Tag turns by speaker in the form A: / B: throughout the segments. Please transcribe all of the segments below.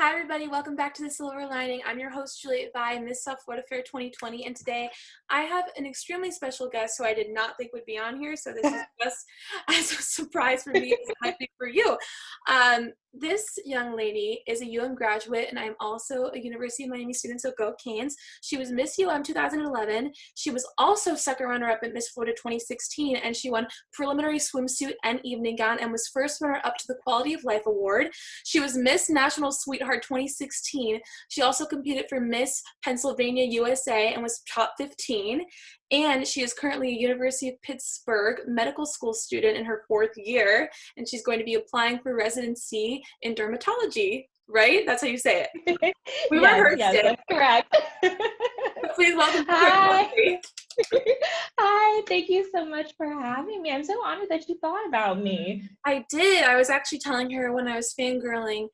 A: Hi, everybody. Welcome back to The Silver Lining. I'm your host, Juliet Vi, Miss South Florida Fair 2020, and today I have an extremely special guest who I did not think would be on here, so this is just as a surprise for me as it might be for you. This young lady is a UM graduate, and I'm also a University of Miami student, so go Canes. She was Miss UM 2011. She was also second runner-up at Miss Florida 2016, and she won Preliminary Swimsuit and Evening Gown and was first runner-up to the Quality of Life Award. She was Miss National Sweetheart 2016. She also competed for Miss Pennsylvania USA and was top 15. And she is currently a University of Pittsburgh medical school student in her 4th year, and she's going to be applying for residency in dermatology, right? That's how you say it. We rehearsed it.
B: That's correct.
A: Please welcome
B: Hi.
A: Humphrey.
B: Hi, thank you so much for having me. I'm so honored that you thought about me.
A: I did. I was actually telling her when I was fangirling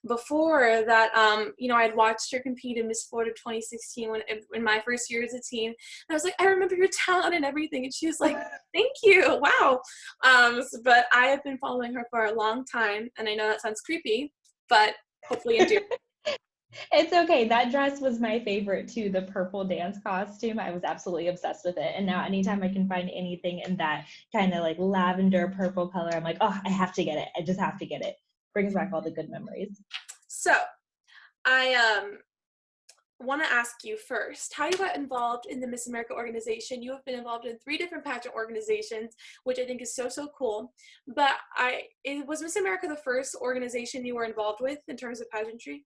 A: before that, I had watched her compete in Miss Florida 2016 in my first year as a teen. And I was like, I remember your talent and everything. And she was like, thank you. Wow. But I have been following her for a long time. And I know that sounds creepy, but hopefully you do.
B: It's okay. That dress was my favorite too, the purple dance costume. I was absolutely obsessed with it. And now anytime I can find anything in that kind of like lavender purple color, I'm like, oh, I have to get it. I just have to get it. Brings back all the good memories.
A: So I want to ask you first how you got involved in the Miss America organization. You have been involved in 3 different pageant organizations, which I think is so cool. But was Miss America the first organization you were involved with in terms of pageantry?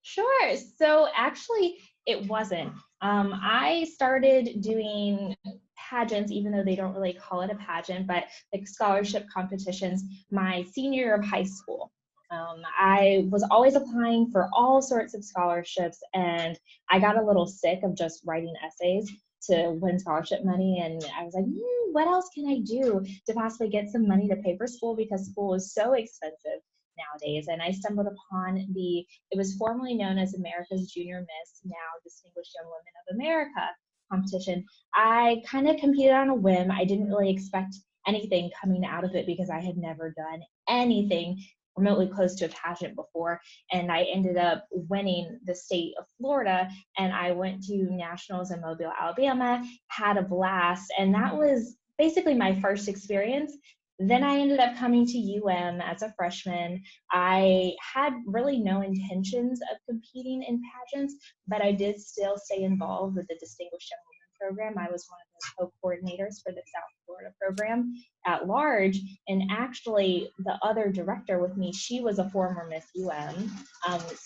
B: Sure. So actually, it wasn't. I started doing pageants, even though they don't really call it a pageant, but like scholarship competitions, my senior year of high school. I was always applying for all sorts of scholarships, and I got a little sick of just writing essays to win scholarship money. And I was like, what else can I do to possibly get some money to pay for school, because school is so expensive nowadays. And I stumbled upon it was formerly known as America's Junior Miss, now Distinguished Young Women of America competition. I kind of competed on a whim. I didn't really expect anything coming out of it because I had never done anything remotely close to a pageant before. And I ended up winning the state of Florida, and I went to nationals in Mobile, Alabama, had a blast. And that was basically my first experience. Then I ended up coming to UM as a freshman. I had really no intentions of competing in pageants, but I did still stay involved with the Distinguished Young Women program. I was one of the co-coordinators for the South Florida program at large. And actually, the other director with me, she was a former Miss UM,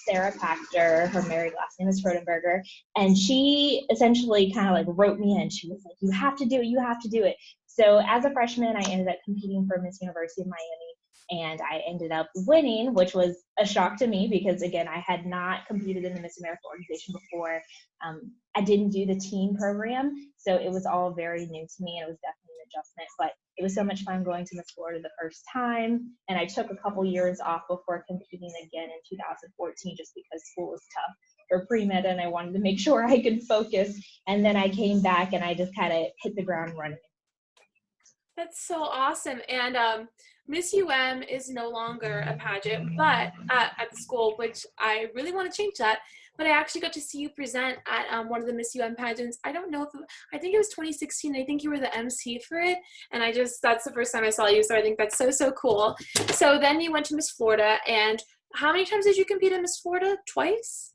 B: Sarah Pachter. Her married last name is Frodenberger. And she essentially kind of like wrote me in. She was like, you have to do it, you have to do it. So as a freshman, I ended up competing for Miss University of Miami, and I ended up winning, which was a shock to me because, again, I had not competed in the Miss America organization before. I didn't do the teen program, so it was all very new to me, and it was definitely an adjustment. But it was so much fun going to Miss Florida the first time, and I took a couple years off before competing again in 2014 just because school was tough for pre-med, and I wanted to make sure I could focus. And then I came back, and I just kind of hit the ground running.
A: That's so awesome. And Miss UM is no longer a pageant, but at the school, which I really want to change that. But I actually got to see you present at one of the Miss UM pageants. I don't know I think it was 2016. I think you were the MC for it. And that's the first time I saw you. So I think that's so cool. So then you went to Miss Florida. And how many times did you compete in Miss Florida? Twice?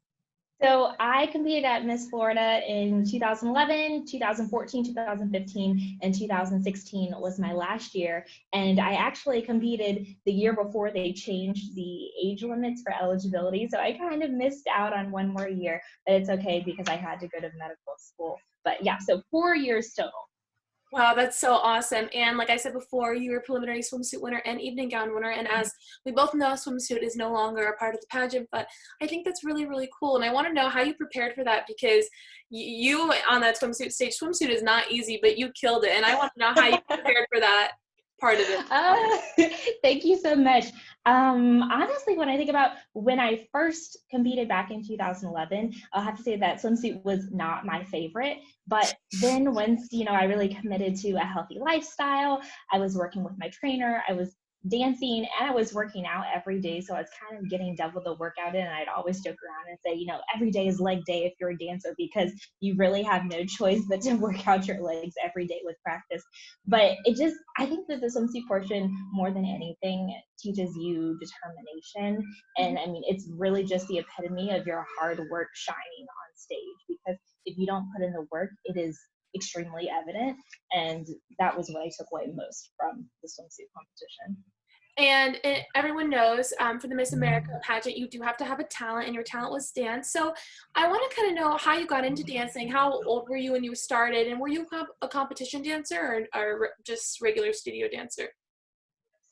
B: So I competed at Miss Florida in 2011, 2014, 2015, and 2016 was my last year. And I actually competed the year before they changed the age limits for eligibility. So I kind of missed out on one more year, but it's okay because I had to go to medical school. But yeah, so 4 years total.
A: Wow, that's so awesome. And like I said before, you were preliminary swimsuit winner and evening gown winner. And as we both know, swimsuit is no longer a part of the pageant, but I think that's really cool. And I want to know how you prepared for that, because you on that swimsuit stage, swimsuit is not easy, but you killed it. And I want to know how you prepared for that part of it.
B: Thank you so much. Honestly, when I think about when I first competed back in 2011, I'll have to say that swimsuit was not my favorite. But then once, I really committed to a healthy lifestyle, I was working with my trainer, I was dancing, and I was working out every day. So I was kind of getting double the workout in. And I'd always joke around and say, you know, every day is leg day if you're a dancer, because you really have no choice but to work out your legs every day with practice. But I think that the swimsuit portion, more than anything, teaches you determination. And I mean, it's really just the epitome of your hard work shining on stage, because if you don't put in the work, it is extremely evident. And that was what I took away most from the swimsuit competition.
A: And everyone knows for the Miss America pageant, you do have to have a talent, and your talent was dance. So I want to kind of know how you got into dancing. How old were you when you started? And were you a competition dancer or just regular studio dancer?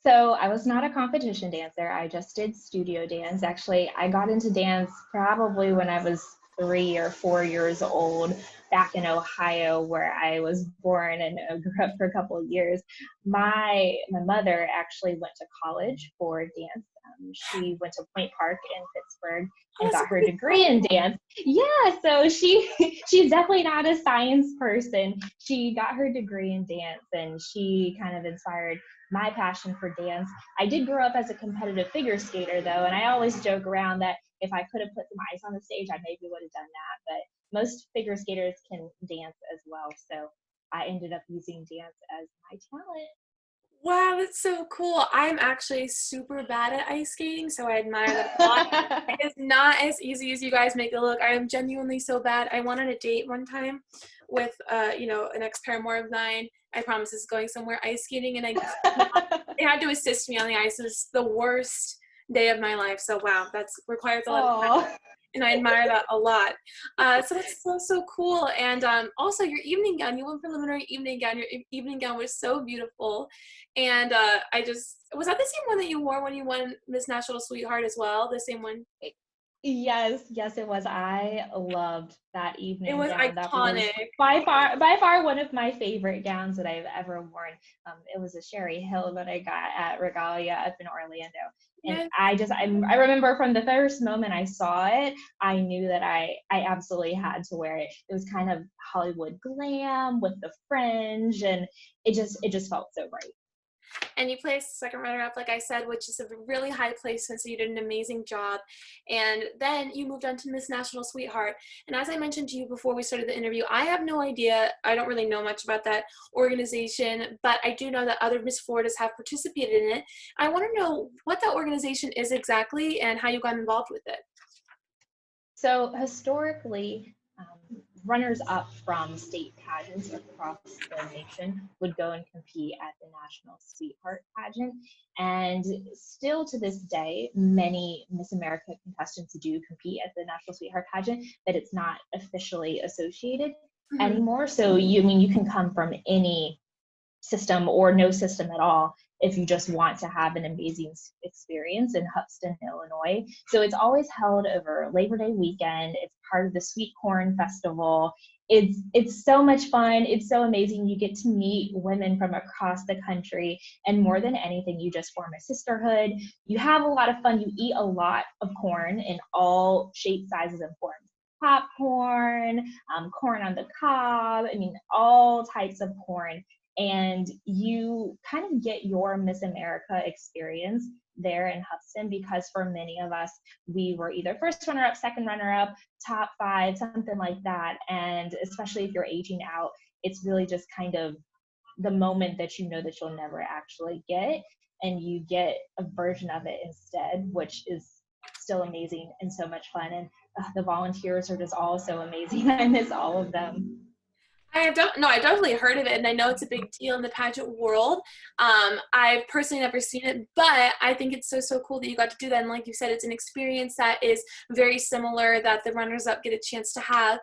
B: So I was not a competition dancer. I just did studio dance. Actually, I got into dance probably when I was 3 or 4 years old, back in Ohio, where I was born and grew up for a couple of years. My mother actually went to college for dance. She went to Point Park in Pittsburgh
A: Oh,
B: and
A: that's
B: got her
A: really
B: degree in dance. Yeah, so she's definitely not a science person. She got her degree in dance, and she kind of inspired my passion for dance. I did grow up as a competitive figure skater, though, and I always joke around that if I could have put some ice on the stage, I maybe would have done that. But most figure skaters can dance as well, so I ended up using dance as my talent.
A: Wow, that's so cool. I'm actually super bad at ice skating, so I admire that a lot. It is not as easy as you guys make it look. I am genuinely so bad. I went on a date one time with, an ex-paramour of mine. I promise this is going somewhere ice skating, and they had to assist me on the ice. It was the worst day of my life. So wow, that's requires a lot of
B: Oh.
A: and I admire that a lot. So that's so cool. And also your evening gown, you went preliminary evening gown. Your evening gown was so beautiful. And was that the same one that you wore when you won Miss National Sweetheart as well? The same one?
B: Yes, it was. I loved that
A: It
B: evening
A: was
B: gown. That was
A: iconic.
B: by far one of my favorite gowns that I've ever worn. It was a Sherry Hill that I got at Regalia up in Orlando. And
A: Yes.
B: I remember from the first moment I saw it, I knew that I absolutely had to wear it. It was kind of Hollywood glam with the fringe, and it just felt so right.
A: And you placed second runner-up, like I said, which is a really high placement, so you did an amazing job. And then you moved on to Miss National Sweetheart. And as I mentioned to you before we started the interview, I have no idea, I don't really know much about that organization, but I do know that other Miss Floridas have participated in it. I want to know what that organization is exactly and how you got involved with it.
B: So historically, runners up from state pageants across the nation would go and compete at the National Sweetheart pageant. And still to this day, many Miss America contestants do compete at the National Sweetheart pageant, but it's not officially associated
A: Mhm.
B: anymore. So you can come from any system or no system at all if you just want to have an amazing experience in Hubston, Illinois. So it's always held over Labor Day weekend. It's part of the Sweet Corn Festival. It's so much fun. It's so amazing. You get to meet women from across the country, and more than anything, you just form a sisterhood. You have a lot of fun. You eat a lot of corn in all shapes, sizes, and forms. Popcorn, corn on the cob. I mean, all types of corn, and you kind of get your Miss America experience there in Hubston, because for many of us, we were either first runner up, second runner up, top five, something like that. And especially if you're aging out, it's really just kind of the moment that you know that you'll never actually get, and you get a version of it instead, which is still amazing and so much fun. And the volunteers are just all so amazing. I miss all of them.
A: I don't know. I've definitely heard of it, and I know it's a big deal in the pageant world. I've personally never seen it, but I think it's so cool that you got to do that. And like you said, it's an experience that is very similar that the runners-up get a chance to have.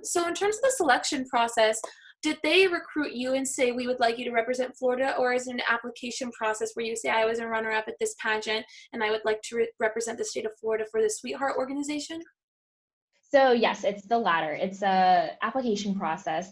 A: So in terms of the selection process, did they recruit you and say, we would like you to represent Florida, or is it an application process where you say, I was a runner-up at this pageant, and I would like to represent the state of Florida for the Sweetheart organization?
B: So yes, it's the latter. It's a application process.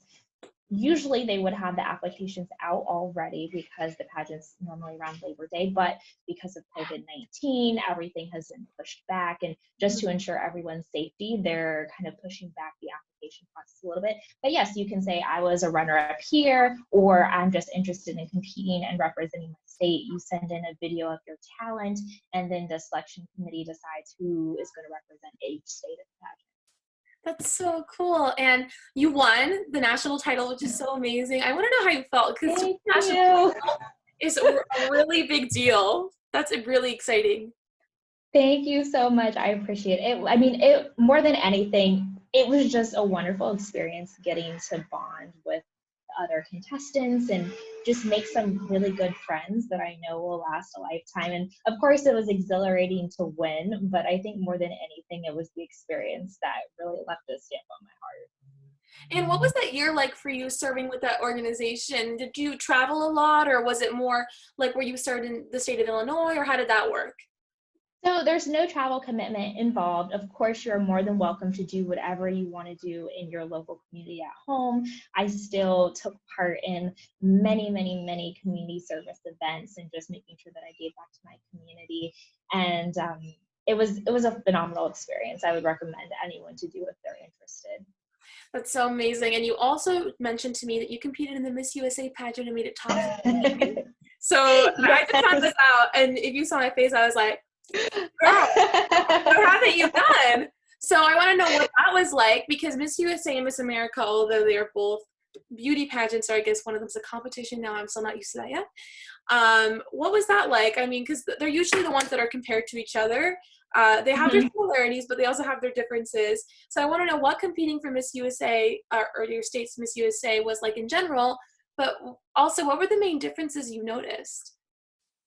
B: Usually they would have the applications out already, because the pageant's normally around Labor Day, but because of COVID-19, everything has been pushed back. And just to ensure everyone's safety, they're kind of pushing back the application process a little bit. But yes, you can say I was a runner-up here, or I'm just interested in competing and representing my state. You send in a video of your talent, and then the selection committee decides who is going to represent each state at the pageant.
A: That's so cool. And you won the national title, which is so amazing. I want to know how you felt, because national title is a really big deal. That's really exciting.
B: Thank you so much. I appreciate it. I mean, it more than anything, it was just a wonderful experience getting to bond with other contestants and just make some really good friends that I know will last a lifetime. And of course, it was exhilarating to win, but I think more than anything, it was the experience that really left a stamp on my heart.
A: And what was that year like for you serving with that organization? Did you travel a lot, or was it more like where you started in the state of Illinois, or how did that work?
B: So there's no travel commitment involved. Of course, you're more than welcome to do whatever you want to do in your local community at home. I still took part in many, many, many community service events and just making sure that I gave back to my community. And it was a phenomenal experience. I would recommend anyone to do if they're interested.
A: That's so amazing. And you also mentioned to me that you competed in the Miss USA pageant and made it top 15. So I just found this out, and if you saw my face, I was like, girl, what haven't you done? So I want to know what that was like, because Miss USA and Miss America, although they are both beauty pageants, or I guess one of them's a competition now, I'm still not used to that yet. What was that like? I mean, because they're usually the ones that are compared to each other. They have their similarities, but they also have their differences. So I want to know what competing for Miss USA or your state's Miss USA was like in general, but also what were the main differences you noticed?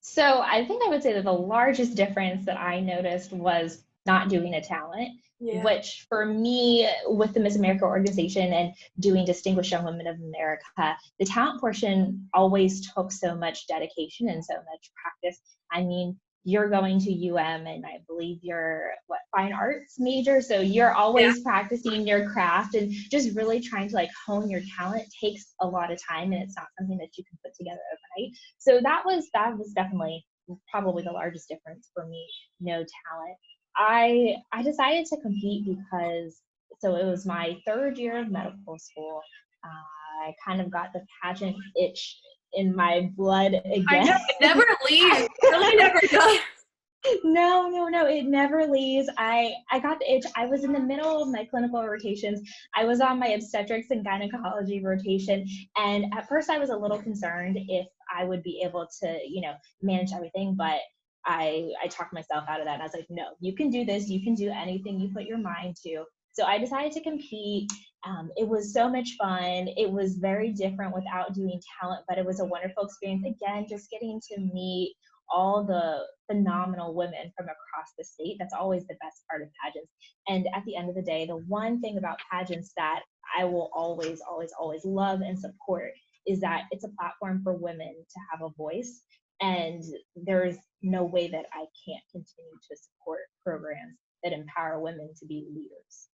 B: So I think I would say that the largest difference that I noticed was not doing a talent, which for me, with the Miss America organization and doing Distinguished Young Women of America, the talent portion always took so much dedication and so much practice. I mean, you're going to UM, and I believe you're fine arts major, so you're always practicing your craft, and just really trying to like hone your talent takes a lot of time, and it's not something that you can put together overnight. So that was definitely probably the largest difference for me. No talent. I decided to compete because it was my third year of medical school. I kind of got the pageant itch in my blood again.
A: I know, it never leaves. It really never does.
B: No, it never leaves. I got the itch. I was in the middle of my clinical rotations. I was on my obstetrics and gynecology rotation. And at first I was a little concerned if I would be able to, manage everything, but I talked myself out of that. And I was like, no, you can do this. You can do anything you put your mind to. So I decided to compete. It was so much fun. It was very different without doing talent, but it was a wonderful experience. Again, just getting to meet all the phenomenal women from across the state. That's always the best part of pageants. And at the end of the day, the one thing about pageants that I will always, always, always love and support is that it's a platform for women to have a voice. And there's no way that I can't continue to support programs that empower women to be leaders.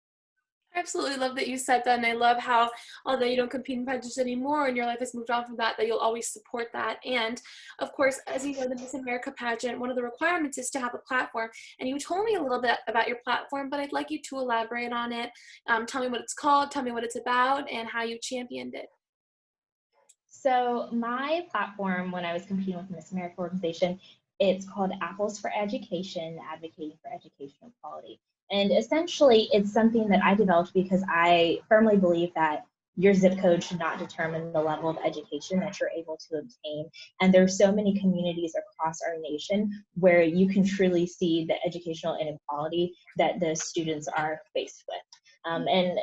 A: I absolutely love that you said that, and I love how, although you don't compete in pageants anymore and your life has moved on from that you'll always support that. And of course, as you know, the Miss America pageant, one of the requirements is to have a platform. And you told me a little bit about your platform, but I'd like you to elaborate on it. Tell me what it's called, tell me what it's about, and how you championed it.
B: So my platform, when I was competing with the Miss America organization, it's called Apples for Education, Advocating for Educational Equality. And essentially, it's something that I developed because I firmly believe that your zip code should not determine the level of education that you're able to obtain. And there's so many communities across our nation where you can truly see the educational inequality that the students are faced with. And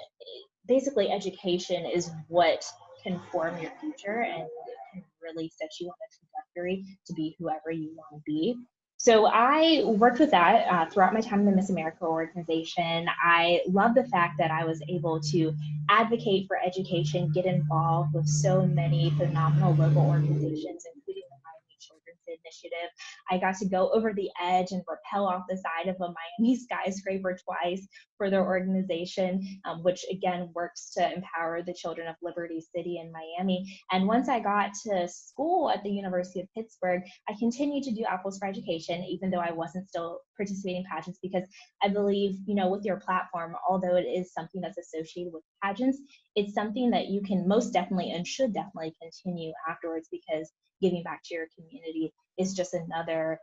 B: basically, education is what can form your future and can really set you on a trajectory to be whoever you want to be. So I worked with that throughout my time in the Miss America organization. I love the fact that I was able to advocate for education, get involved with so many phenomenal local organizations, including the Miami Children's initiative. I got to go over the edge and rappel off the side of a Miami skyscraper twice for their organization, which again works to empower the children of Liberty City in Miami. And once I got to school at the University of Pittsburgh, I continued to do Apples for Education, even though I wasn't still participating in pageants, because I believe, with your platform, although it is something that's associated with pageants, it's something that you can most definitely and should definitely continue afterwards, because giving back to your community is just another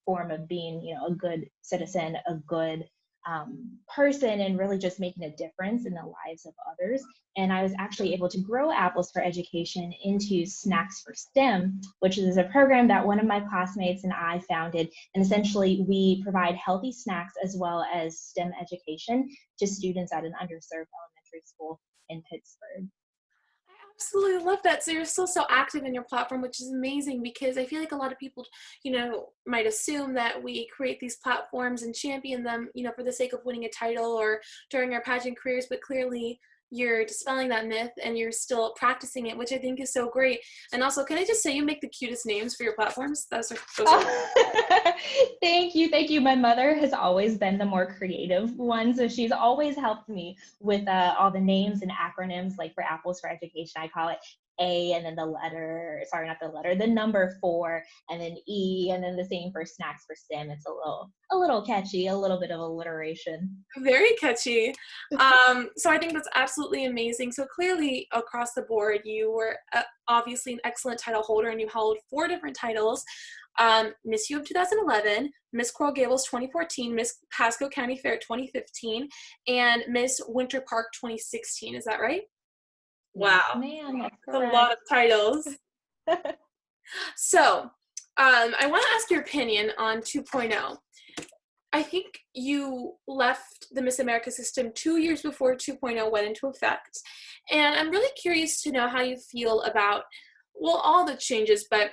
B: form of being, a good citizen, a good person, and really just making a difference in the lives of others. And I was actually able to grow Apples for Education into Snacks for STEM, which is a program that one of my classmates and I founded. And essentially we provide healthy snacks as well as STEM education to students at an underserved elementary school in Pittsburgh.
A: Absolutely love that. So you're still so active in your platform, which is amazing, because I feel like a lot of people, might assume that we create these platforms and champion them, for the sake of winning a title or during our pageant careers, but clearly you're dispelling that myth and you're still practicing it, which I think is so great. And also, can I just say you make the cutest names for your platforms? Those are
B: Thank you. My mother has always been the more creative one, so she's always helped me with all the names and acronyms. Like for Apples for Education, I call it A, and then the number 4, and then E, and then the same for Snacks for STEM. It's a little catchy, a little bit of alliteration.
A: Very catchy. So I think that's absolutely amazing. So clearly across the board, you were obviously an excellent title holder, and you held 4 different titles. Miss U of 2011, Miss Coral Gables 2014, Miss Pasco County Fair 2015, and Miss Winter Park 2016. Is that right? Wow.
B: Yes, ma'am, that's
A: a lot of titles. So I want to ask your opinion on 2.0. I think you left the Miss America system 2 years before 2.0 went into effect. And I'm really curious to know how you feel about, all the changes, but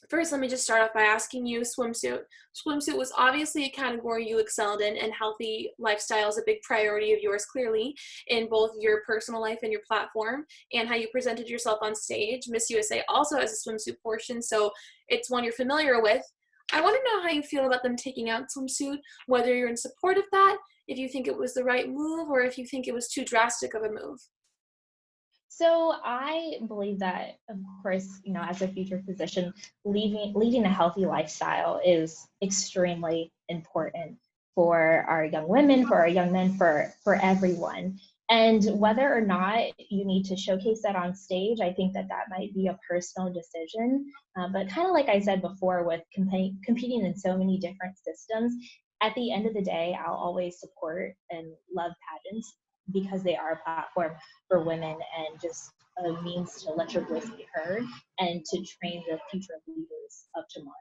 A: first, let me just start off by asking you swimsuit. Swimsuit was obviously a category you excelled in, and healthy lifestyle is a big priority of yours, clearly, in both your personal life and your platform, and how you presented yourself on stage. Miss USA also has a swimsuit portion, so it's one you're familiar with. I want to know how you feel about them taking out swimsuit, whether you're in support of that, if you think it was the right move, or if you think it was too drastic of a move.
B: So I believe that, of course, as a future physician, leading a healthy lifestyle is extremely important for our young women, for our young men, for everyone. And whether or not you need to showcase that on stage, I think that might be a personal decision. But kind of like I said before, with competing in so many different systems, at the end of the day, I'll always support and love pageants, because they are a platform for women and just a means to let your voice be heard and to train the future leaders of tomorrow.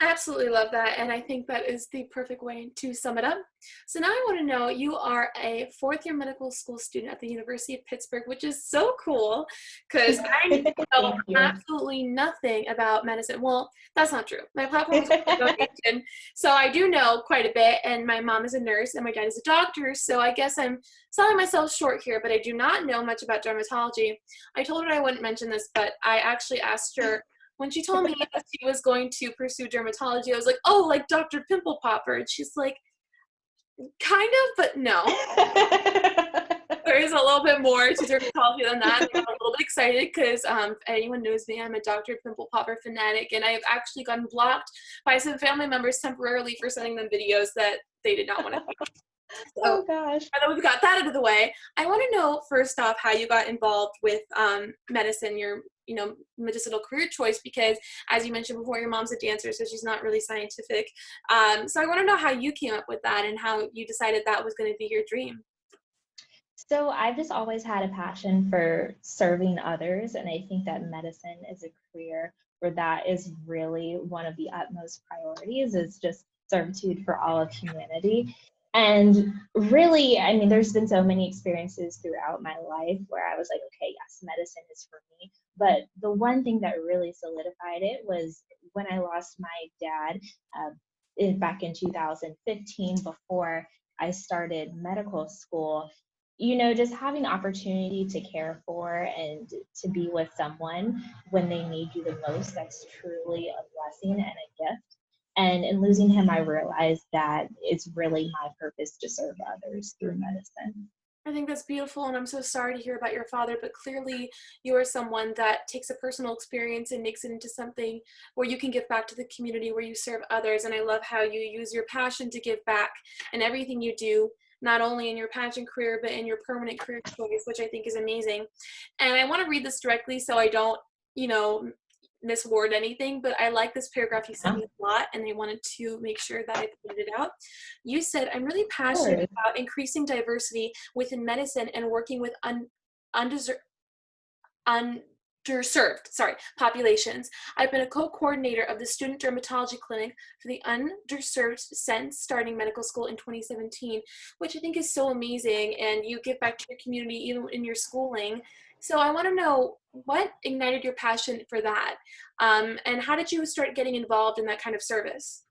A: I absolutely love that, and I think that is the perfect way to sum it up. So now I want to know, you are a 4th-year medical school student at the University of Pittsburgh, which is so cool, because I know absolutely nothing about medicine. Well, that's not true. My platform is about pageant, so I do know quite a bit, and my mom is a nurse and my dad is a doctor, so I guess I'm selling myself short here, but I do not know much about dermatology. I told her I wouldn't mention this, but I actually asked her, when she told me that she was going to pursue dermatology, I was like, oh, like Dr. Pimple Popper. And she's like, kind of, but no. There is a little bit more to dermatology than that. I'm a little bit excited because if anyone knows me, I'm a Dr. Pimple Popper fanatic, and I've actually gotten blocked by some family members temporarily for sending them videos that they did not want to see. So,
B: oh gosh.
A: now that we've got that out of the way, I want to know first off how you got involved with medicine, your medicinal career choice, because as you mentioned before, your mom's a dancer, so she's not really scientific. So I want to know how you came up with that and how you decided that was going to be your dream.
B: So I've just always had a passion for serving others, and I think that medicine is a career where that is really one of the utmost priorities, is just servitude for all of humanity. And really, I mean, there's been so many experiences throughout my life where I was like, okay, yes, medicine is for me. But the one thing that really solidified it was when I lost my dad back in 2015, before I started medical school. just having the opportunity to care for and to be with someone when they need you the most, that's truly a blessing and a gift. And in losing him, I realized that it's really my purpose to serve others through medicine.
A: I think that's beautiful, and I'm so sorry to hear about your father, but clearly you are someone that takes a personal experience and makes it into something where you can give back to the community, where you serve others, and I love how you use your passion to give back in everything you do, not only in your pageant career, but in your permanent career choice, which I think is amazing. And I want to read this directly so I don't, misword anything, but I like this paragraph you sent me a lot, and I wanted to make sure that I pointed it out. You said, I'm really passionate about increasing diversity within medicine and working with underserved populations. I've been a co-coordinator of the Student Dermatology Clinic for the Underserved since starting medical school in 2017, which I think is so amazing, and you give back to your community even in your schooling. So I want to know what ignited your passion for that, and how did you start getting involved in that kind of service?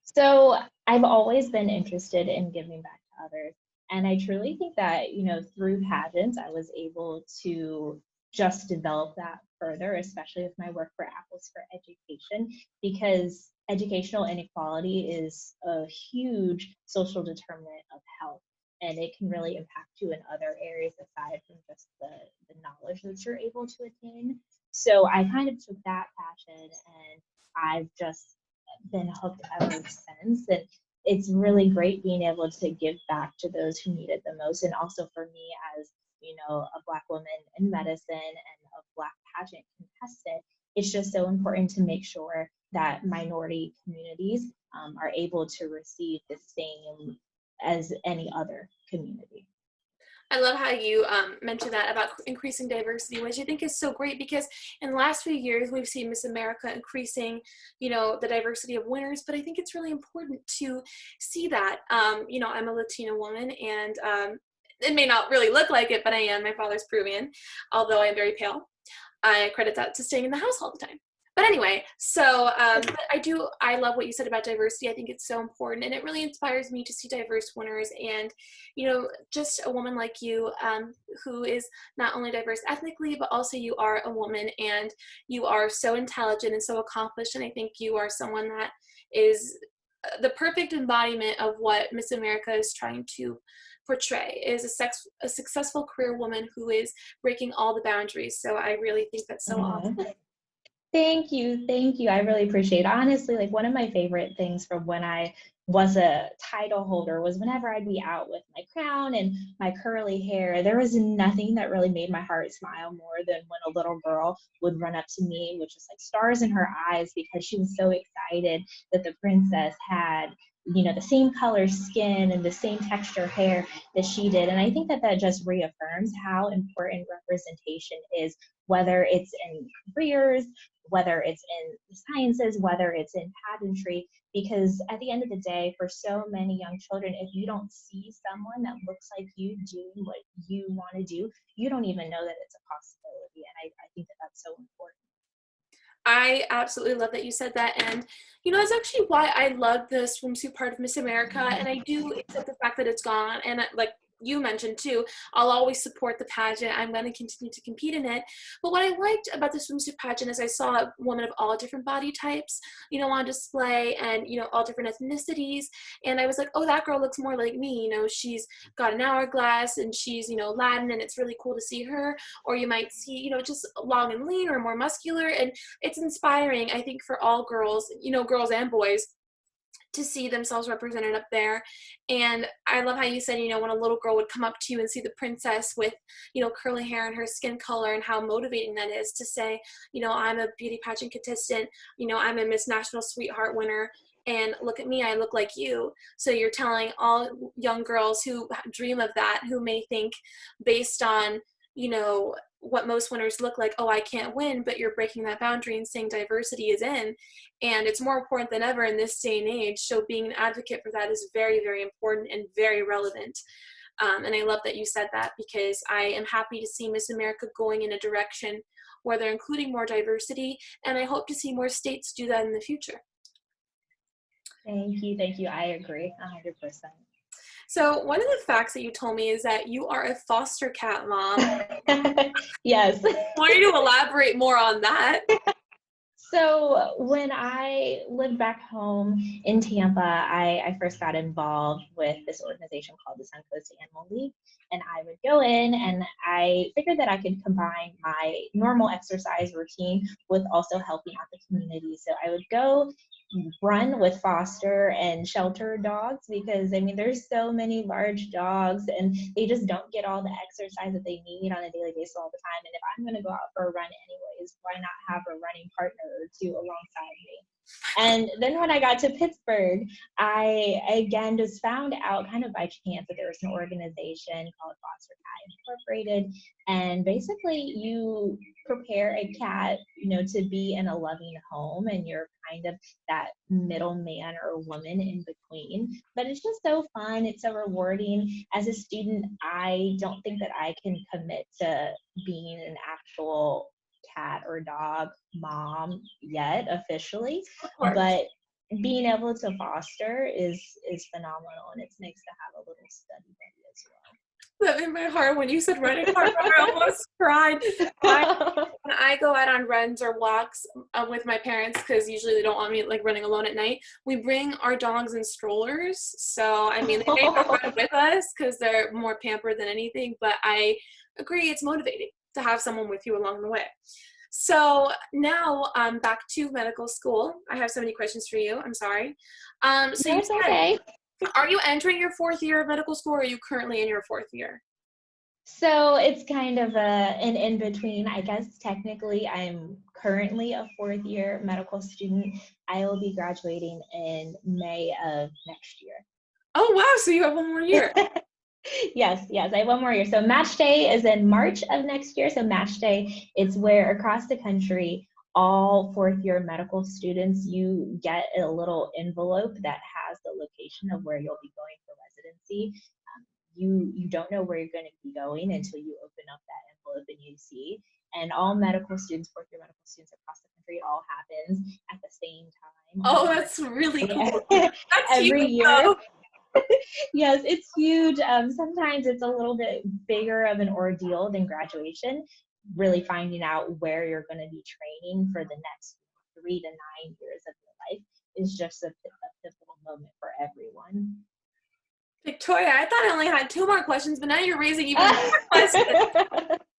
B: So I've always been interested in giving back to others. And I truly think that, through pageants, I was able to just develop that further, especially with my work for Apples for Education, because educational inequality is a huge social determinant of health. And it can really impact you in other areas aside from just the knowledge that you're able to attain. So I kind of took that passion and I've just been hooked ever since. And it's really great being able to give back to those who need it the most. And also for me as, a Black woman in medicine and a Black pageant contestant, it's just so important to make sure that minority communities are able to receive the same as any other community.
A: I love how you mentioned that about increasing diversity, which I think is so great because in the last few years we've seen Miss America increasing, the diversity of winners. But I think it's really important to see that. I'm a Latina woman, and it may not really look like it, but I am. My father's Peruvian, although I am very pale. I credit that to staying in the house all the time. But anyway, so but I love what you said about diversity. I think it's so important, and it really inspires me to see diverse winners, and just a woman like you, who is not only diverse ethnically, but also you are a woman, and you are so intelligent and so accomplished, and I think you are someone that is the perfect embodiment of what Miss America is trying to portray, is a successful career woman who is breaking all the boundaries. So I really think that's so awesome.
B: Thank you. Thank you. I really appreciate it. Honestly, like one of my favorite things from when I was a title holder was whenever I'd be out with my crown and my curly hair, there was nothing that really made my heart smile more than when a little girl would run up to me with just like stars in her eyes because she was so excited that the princess had the same color skin and the same texture hair that she did. And I think that that just reaffirms how important representation is, whether it's in careers, whether it's in the sciences, whether it's in pageantry, because at the end of the day, for so many young children, if you don't see someone that looks like you doing what you want to do, you don't even know that it's a possibility. And I think that that's so important.
A: I absolutely love that you said that, and that's actually why I love the swimsuit part of Miss America, and I do accept the fact that it's gone, and like you mentioned too, I'll always support the pageant. I'm going to continue to compete in it. But what I liked about the swimsuit pageant is I saw women of all different body types, on display, and all different ethnicities, and I was like, oh, that girl looks more like me. She's got an hourglass, and she's Latin, and it's really cool to see her. Or you might see just long and lean or more muscular, and it's inspiring, I think, for all girls, girls and boys, to see themselves represented up there. And I love how you said, when a little girl would come up to you and see the princess with, curly hair and her skin color, and how motivating that is to say, I'm a beauty pageant contestant, I'm a Miss National Sweetheart winner, and look at me, I look like you. So you're telling all young girls who dream of that, who may think based on, what most winners look like, oh, I can't win, but you're breaking that boundary and saying diversity is in, and it's more important than ever in this day and age. So being an advocate for that is very, very important and very relevant. And I love that you said that, because I am happy to see Miss America going in a direction where they're including more diversity, and I hope to see more states do that in the future.
B: Thank you. I agree 100%.
A: So one of the facts that you told me is that you are a foster cat mom.
B: Yes.
A: I want you to elaborate more on that.
B: So when I lived back home in Tampa, I first got involved with this organization called the Suncoast Animal League. And I would go in and I figured that I could combine my normal exercise routine with also helping out the community. So I would go run with foster and shelter dogs because I mean there's so many large dogs and they just don't get all the exercise that they need on a daily basis all the time. And if I'm going to go out for a run anyways, why not have a running partner or two alongside me? And then when I got to Pittsburgh, I again just found out kind of by chance that there was an organization called Foster Cat Incorporated. And basically you prepare a cat, you know, to be in a loving home, and you're kind of that middleman or woman in between. But it's just so fun. It's so rewarding. As a student, I don't think that I can commit to being an actual cat or dog mom yet officially, but being able to foster is phenomenal, and it's nice to have a little study buddy as well.
A: That made my heart when you said running partner. I almost cried. When I go out on runs or walks with my parents, because usually they don't want me like running alone at night, we bring our dogs in strollers. So I mean, they may not run with us because they're more pampered than anything, but I agree it's motivating to have someone with you along the way. So now back to medical school. I have so many questions for you. I'm sorry. So
B: No,
A: you
B: it's
A: said,
B: okay.
A: are you entering your 4th year of medical school, or are you currently in your 4th year?
B: So it's kind of an in-between. I guess technically I'm currently a 4th year medical student. I will be graduating in May of next year.
A: Oh, wow. So you have one more year.
B: Yes, I have one more year. So match day is in March of next year. So match day, it's where across the country, all 4th year medical students, you get a little envelope that has the location of where you'll be going for residency. You don't know where you're going to be going until you open up that envelope and you see. And all medical students, 4th year medical students across the country, it all happens at the same time.
A: Oh, that's really cool. That's
B: Every
A: huge,
B: year.
A: though.
B: Yes, it's huge. Sometimes it's a little bit bigger of an ordeal than graduation, really finding out where you're going to be training for the next 3 to 9 years of your life is just a pivotal moment for everyone.
A: Victoria, I thought I only had 2 more questions, but now you're raising even more questions.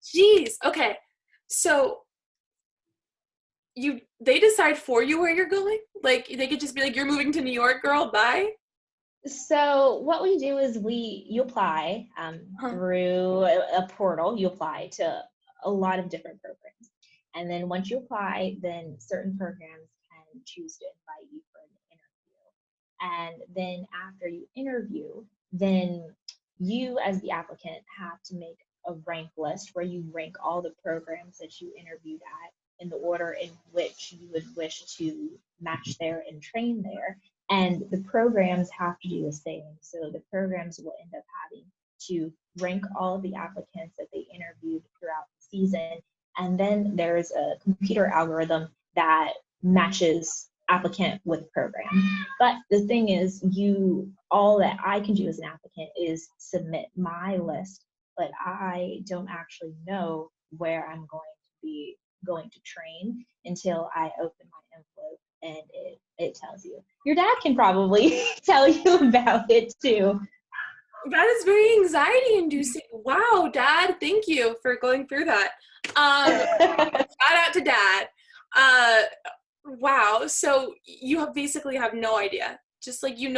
A: Jeez. Okay. So they decide for you where you're going? Like they could just be like, you're moving to New York, girl, bye?
B: So what we do is you apply through a portal. You apply to a lot of different programs. And then once you apply, then certain programs can choose to invite you for an interview. And then after you interview, then you as the applicant have to make a rank list where you rank all the programs that you interviewed at in the order in which you would wish to match there and train there. And the programs have to do the same. So the programs will end up having to rank all of the applicants that they interviewed throughout the season. And then there's a computer algorithm that matches applicant with program. But the thing is, all that I can do as an applicant is submit my list, but I don't actually know where I'm going to be going to train until I open my envelope and it tells you. Your dad can probably tell you about it too.
A: That is very anxiety inducing. Wow, Dad, thank you for going through that. Shout out to Dad. Wow, so you basically have no idea. Just like you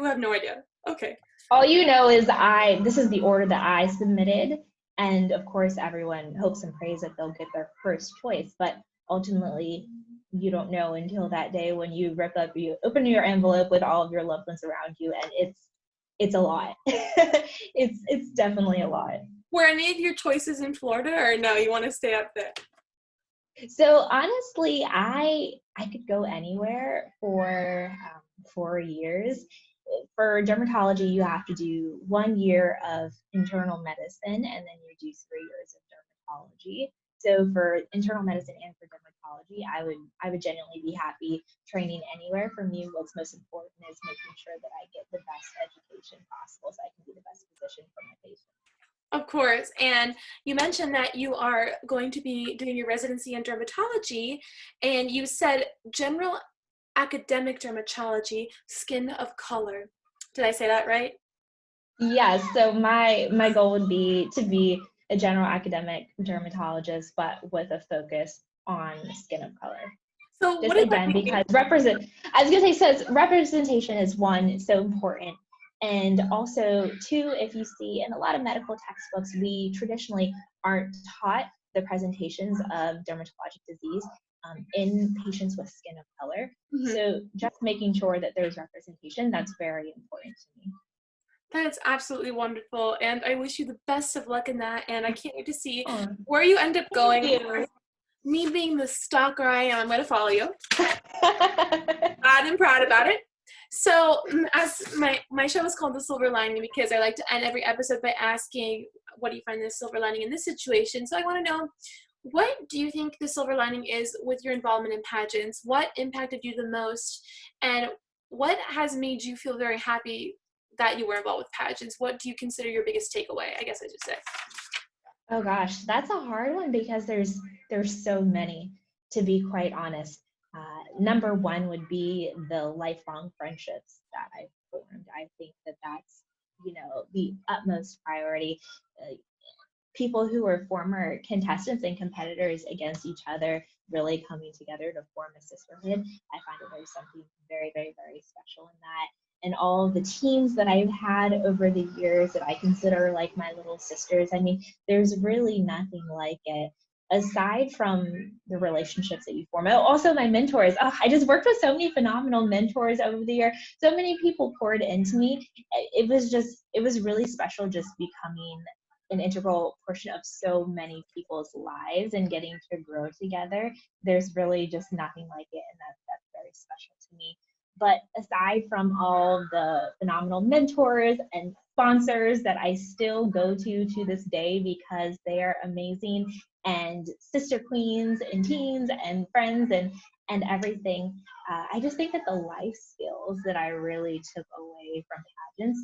A: have no idea. Okay.
B: All you know is this is the order that I submitted, and of course everyone hopes and prays that they'll get their first choice, but ultimately you don't know until that day when you open your envelope with all of your loved ones around you, and it's a lot. It's definitely a lot.
A: Were any of your choices in Florida, or no, you want to stay up there?
B: So honestly, I could go anywhere for 4 years. For dermatology, you have to do 1 year of internal medicine, and then you do 3 years of dermatology. So for internal medicine and for dermatology, I would genuinely be happy training anywhere. For me, what's most important is making sure that I get the best education representation possible so I can be the best physician for my patients.
A: Of course. And you mentioned that you are going to be doing your residency in dermatology, and you said general academic dermatology, skin of color. Did I say that right?
B: Yes, so my goal would be to be a general academic dermatologist, but with a focus on skin of color.
A: So what
B: Just
A: does that
B: again,
A: mean?
B: because I was gonna say, says representation is one, so important. And also two, if you see in a lot of medical textbooks, we traditionally aren't taught the presentations of dermatologic disease in patients with skin of color.
A: Mm-hmm.
B: So just making sure that there's representation, that's very important to me.
A: That's absolutely wonderful, and I wish you the best of luck in that, and I can't wait to see where you end up going. Me being the stalker I am, I'm going to follow you. I'm proud about it. So, as my show is called The Silver Lining because I like to end every episode by asking, what do you find the silver lining in this situation? So I want to know, what do you think the silver lining is with your involvement in pageants? What impacted you the most? And what has made you feel very happy that you were involved with pageants? What do you consider your biggest takeaway? I guess I should say.
B: Oh gosh, that's a hard one because there's so many, to be quite honest. Number one would be the lifelong friendships that I've formed. I think that that's, the utmost priority. People who were former contestants and competitors against each other really coming together to form a sisterhood. I find that there's something very, very, very special in that. And all the teams that I've had over the years that I consider like my little sisters, I mean, there's really nothing like it. Aside from the relationships that you form. Also my mentors. I just worked with so many phenomenal mentors over the year. So many people poured into me. It was really special just becoming an integral portion of so many people's lives and getting to grow together. There's really just nothing like it, and that's very special to me. But aside from all the phenomenal mentors and sponsors that I still go to this day because they are amazing, and sister queens and teens and friends and everything, I just think that the life skills that I really took away from pageants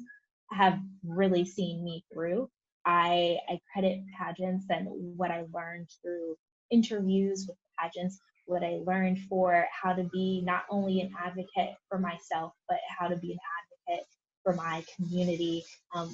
B: have really seen me through. I credit pageants and what I learned through interviews with pageants, what I learned for how to be not only an advocate for myself, but how to be an advocate for my community,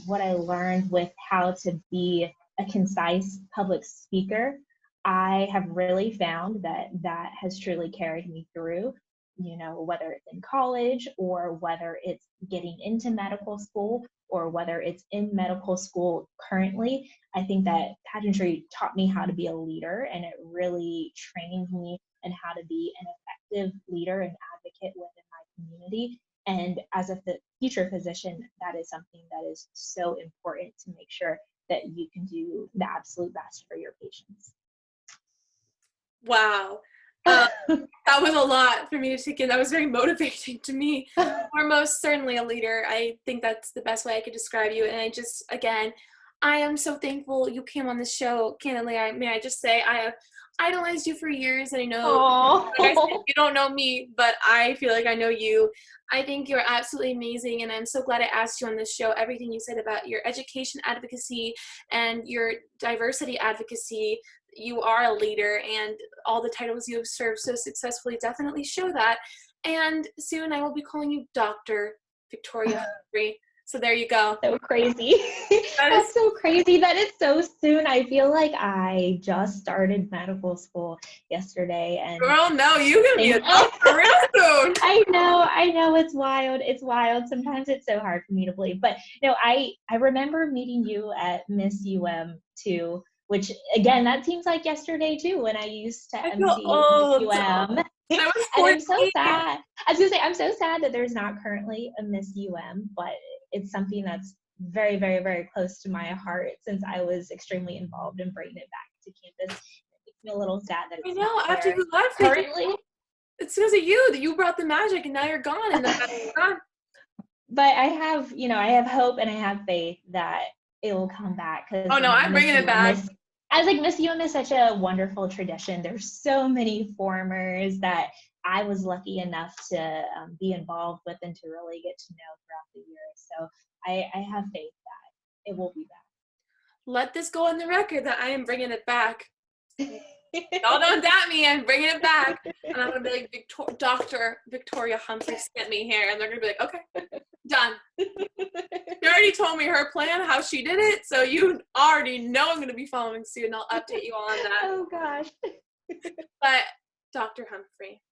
B: what I learned with how to be a concise public speaker. I have really found that has truly carried me through, whether it's in college or whether it's getting into medical school or whether it's in medical school currently. I think that pageantry taught me how to be a leader, and it really trained me in how to be an effective leader and advocate within my community. And as a future physician, that is something that is so important to make sure that you can do the absolute best for your patients.
A: Wow. That was a lot for me to take in. That was very motivating to me. You're most certainly a leader. I think that's the best way I could describe you. And I am so thankful you came on the show. Candidly, may I just say, I have idolized you for years, and I know, like I said, you don't know me, but I feel like I know you. I think you're absolutely amazing, and I'm so glad I asked you on this show. Everything you said about your education advocacy and your diversity advocacy, you are a leader, and all the titles you have served so successfully definitely show that. And soon I will be calling you Dr. Victoria Humphrey. So there you go.
B: So crazy. That's so crazy that it's so soon. I feel like I just started medical school yesterday. And
A: girl, no, you can be a doctor real soon.
B: I know, it's wild. It's wild. Sometimes it's so hard for me to believe. But I remember meeting you at Miss UM too, which again, that seems like yesterday too, when I used to MC Miss UM. And I'm so sad. I was gonna say, I'm so sad that there's not currently a Miss UM, but it's something that's very, very, very close to my heart since I was extremely involved in bringing it back to campus. It makes me a little sad that it's not
A: after
B: there
A: you left
B: currently.
A: It's because of you that you brought the magic, and now you're gone, and the magic's gone.
B: But I have hope and I have faith that it will come back.
A: Oh no, I'm bringing it back.
B: I was like, Miss UM is such a wonderful tradition. There's so many formers that I was lucky enough to be involved with and to really get to know throughout the years. So I have faith that it will be back.
A: Let this go on the record that I am bringing it back. Y'all don't doubt me, I'm bringing it back. And I'm going to be like, Dr. Victoria Humphrey sent me here. And they're going to be like, okay, done. She already told me her plan, how she did it. So you already know I'm going to be following suit, and I'll update you on that.
B: Oh, gosh.
A: But Dr. Humphrey,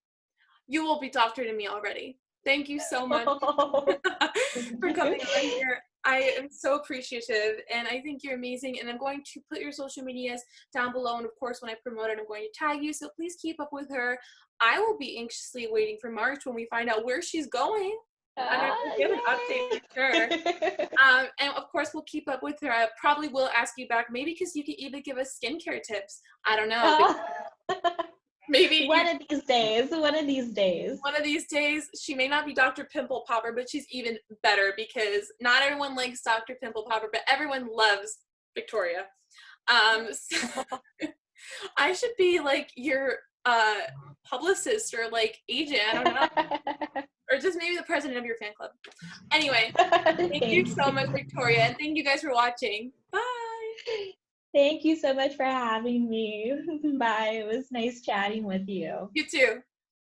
A: you will be doctor to me already. Thank you so much for coming on here. I am so appreciative, and I think you're amazing, and I'm going to put your social medias down below, and of course when I promote it I'm going to tag you, so please keep up with her. I will be anxiously waiting for March when we find out where she's going. I'm going to give an update for sure. And of course we'll keep up with her. I probably will ask you back, maybe because you could even give us skincare tips. I don't know. Maybe
B: one of these days.
A: One of these days, she may not be Dr. Pimple Popper, but she's even better, because not everyone likes Dr. Pimple Popper, but everyone loves Victoria. So I should be like your publicist or like agent, I don't know. Or just maybe the president of your fan club. Anyway, thank you so much, Victoria, and thank you guys for watching. Bye.
B: Thank you so much for having me. Bye. It was nice chatting with you.
A: You too.